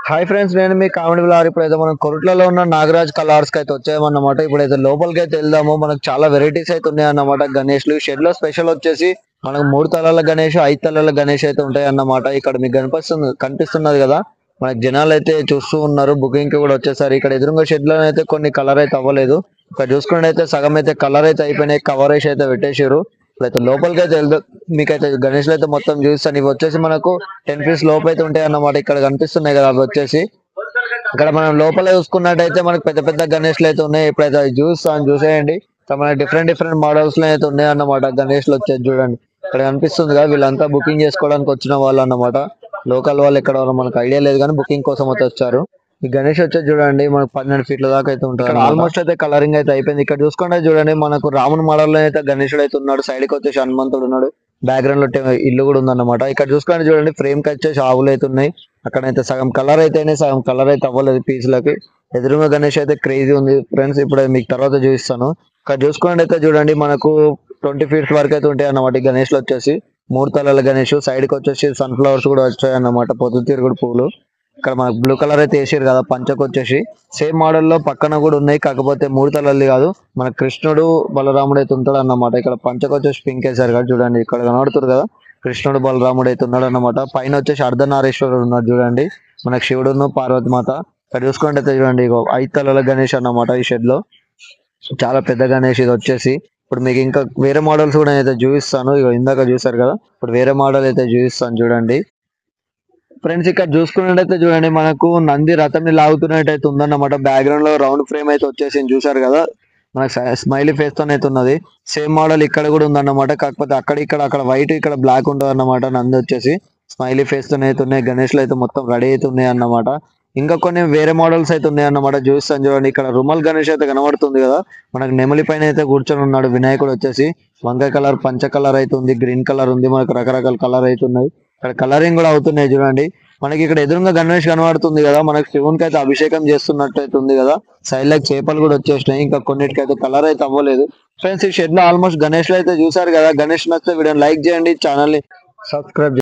Hi friends, నేను మీ comedy blogger. ఇప్పుడైతే మనం కొరుట్లలో ఉన్న నాగరాజ్ కలర్స్ కి అయితే వచ్చామన్నమాట. ఇప్పుడైతే లోపలికి అయితే వెళ్దాము. మనకు చాలా వెరైటీస్ అయితే ఉన్నాయన్నమాట. గణేష్లు షెడ్ లో స్పెషల్ వచ్చేసి మనకు 3 తలల గణేష్, 5 తలల గణేష్ అయితే ఉంటాయి అన్నమాట. ఇక్కడ మీకు కనిపిస్తున్నది కదా, మనకి జనాలు అయితే చూస్తూ ఉన్నారు. బుకింగ్ కి కూడా వచ్చేసారు. ఇక్కడ ఎదురుగా షెడ్ లో అయితే కొన్ని కలర్ అయితే అవ్వలేదు. ఇక్కడ చూసుకుంటే అయితే సగం అయితే కలర్ అయితే అయిపోయినాయి, కవర్ అయితే పెట్టేసారు. ఇప్పుడైతే లోపలికి అయితే వెళ్దాం. మీకైతే గణేష్లు అయితే మొత్తం చూస్తాను. ఇవి వచ్చేసి మనకు 10 ఫీట్స్ లోపు అయితే ఉంటాయి అన్నమాట. ఇక్కడ కనిపిస్తున్నాయి కదా, అవి వచ్చేసి ఇక్కడ మనం లోపల చూసుకున్నట్టయితే మనకు పెద్ద పెద్ద గణేష్లు అయితే ఉన్నాయి. ఇప్పుడైతే అవి చూసేయండి. ఇక్కడ మనకి డిఫరెంట్ డిఫరెంట్ మోడల్స్ లో అయితే ఉన్నాయి అన్నమాట. గణేష్లు వచ్చేది చూడండి, ఇక్కడ కనిపిస్తుంది కదా. వీళ్ళంతా బుకింగ్ చేసుకోవడానికి వచ్చిన వాళ్ళు అన్నమాట. లోకల్ వాళ్ళు ఎక్కడ ఉన్నారో మనకు ఐడియా లేదు, కానీ బుకింగ్ కోసం అయితే వచ్చారు. ఈ గణేష్ వచ్చేది చూడండి, మనకు 12 ఫీట్ల దాకా అయితే ఉంటారు. ఇక్కడ ఆల్మోస్ట్ అయితే కలరింగ్ అయితే అయిపోయింది. ఇక్కడ చూసుకుంటే చూడండి, మనకు రాముని మోడల్ లో అయితే గణేశుడు అయితే ఉన్నాడు. సైడ్ కి వచ్చేసి హనుమంతుడు ఉన్నాడు. బ్యాక్గ్రౌండ్ లో ఇల్లు కూడా ఉందన్నమాట. ఇక్కడ చూసుకుంటే చూడండి, ఫ్రేమ్ కి వచ్చేసి ఆవులు అయితే ఉన్నాయి. అక్కడైతే సగం కలర్ అయితేనే, సగం కలర్ అయితే అవ్వలేదు పీసులకి. ఎదురుగా గణేష్ అయితే క్రేజీ ఉంది ఫ్రెండ్స్. ఇప్పుడు మీకు తర్వాత చూపిస్తాను. ఇక్కడ చూసుకోండి అయితే చూడండి, మనకు 20 ఫీట్స్ వరకు అయితే ఉంటాయి అన్నమాట. ఈ గణేష్లు వచ్చేసి 3 తలల గణేష్. సైడ్ కి వచ్చేసి సన్ఫ్లవర్స్ కూడా వచ్చాయి అన్నమాట, పొద్దుతిరుగుడు పువ్వులు. ఇక్కడ మనకు బ్లూ కలర్ అయితే వేసారు కదా పంచకు వచ్చేసి. సేమ్ మోడల్ లో పక్కన కూడా ఉన్నాయి, కాకపోతే 3 తలది కాదు. మన కృష్ణుడు బలరాముడు అయితే ఉంటాడు అన్నమాట. ఇక్కడ పంచకు వచ్చేసి పింక్ వేసారు కదా చూడండి, ఇక్కడ కనబడుతుంది కదా. కృష్ణుడు బలరాముడు అయితే ఉన్నాడు అన్నమాట. పైన వచ్చేసి అర్ధనారీశ్వరుడు ఉన్నాడు చూడండి, మనకు శివుడును పార్వతి మాత. ఇక్కడ చూసుకుంటే అయితే చూడండి, ఇగో 5 తలల గణేష్ అన్నమాట. ఈ షెడ్ లో చాలా పెద్ద గణేష్ ఇది వచ్చేసి. ఇప్పుడు మీకు ఇంకా వేరే మోడల్స్ కూడా అయితే చూపిస్తాను. ఇగో ఇందాక చూసారు కదా, ఇప్పుడు వేరే మోడల్ అయితే చూపిస్తాను చూడండి ఫ్రెండ్స్. ఇక్కడ చూసుకున్నట్టయితే చూడండి, మనకు నంది రథంని లాగుతున్నట్టయితే ఉందన్నమాట. బ్యాక్గ్రౌండ్ లో రౌండ్ ఫ్రేమ్ అయితే వచ్చేసి చూసారు కదా, మనకు స్మైలీ ఫేస్ తో అయితే ఉన్నది. సేమ్ మోడల్ ఇక్కడ కూడా ఉందన్నమాట. కాకపోతే అక్కడ వైట్, ఇక్కడ బ్లాక్ ఉంటుంది అన్నమాట. నంది వచ్చేసి స్మైలీ ఫేస్ తో అయితే ఉన్నాయి. గణేష్లు అయితే మొత్తం రెడీ అయితే ఉన్నాయి అన్నమాట. ఇంకా కొన్ని వేరే మోడల్స్ అయితే ఉన్నాయి అన్నమాట. చూస్తాను చూడండి, ఇక్కడ రుమల్ గణేష్ అయితే కనబడుతుంది కదా. మనకు నెమలి పైన అయితే కూర్చొని ఉన్నాడు. వినాయకుడు వచ్చేసి వంకాయ కలర్, పంచ కలర్ అయితే ఉంది, గ్రీన్ కలర్ ఉంది. మనకు రకరకాల కలర్ అయితే ఉన్నాయి. ఇక్కడ కలరింగ్ కూడా అవుతున్నాయి చూడండి. మనకి ఇక్కడ ఎదురుగా గణేష్ కనబడుతుంది కదా, మనకి శివునికి అయితే అభిషేకం చేస్తున్నట్టు అయితే ఉంది కదా. సైడ్ లైక్ చేపలు కూడా వచ్చేసినాయి. ఇంకా కొన్నిటికైతే కలర్ అయితే అవ్వలేదు ఫ్రెండ్స్. ఈ షెడ్ లో ఆల్మోస్ట్ గణేష్ అయితే చూసారు కదా. గణేష్ నచ్చితే వీడియోని లైక్ చేయండి, ఛానల్ ని సబ్స్క్రైబ్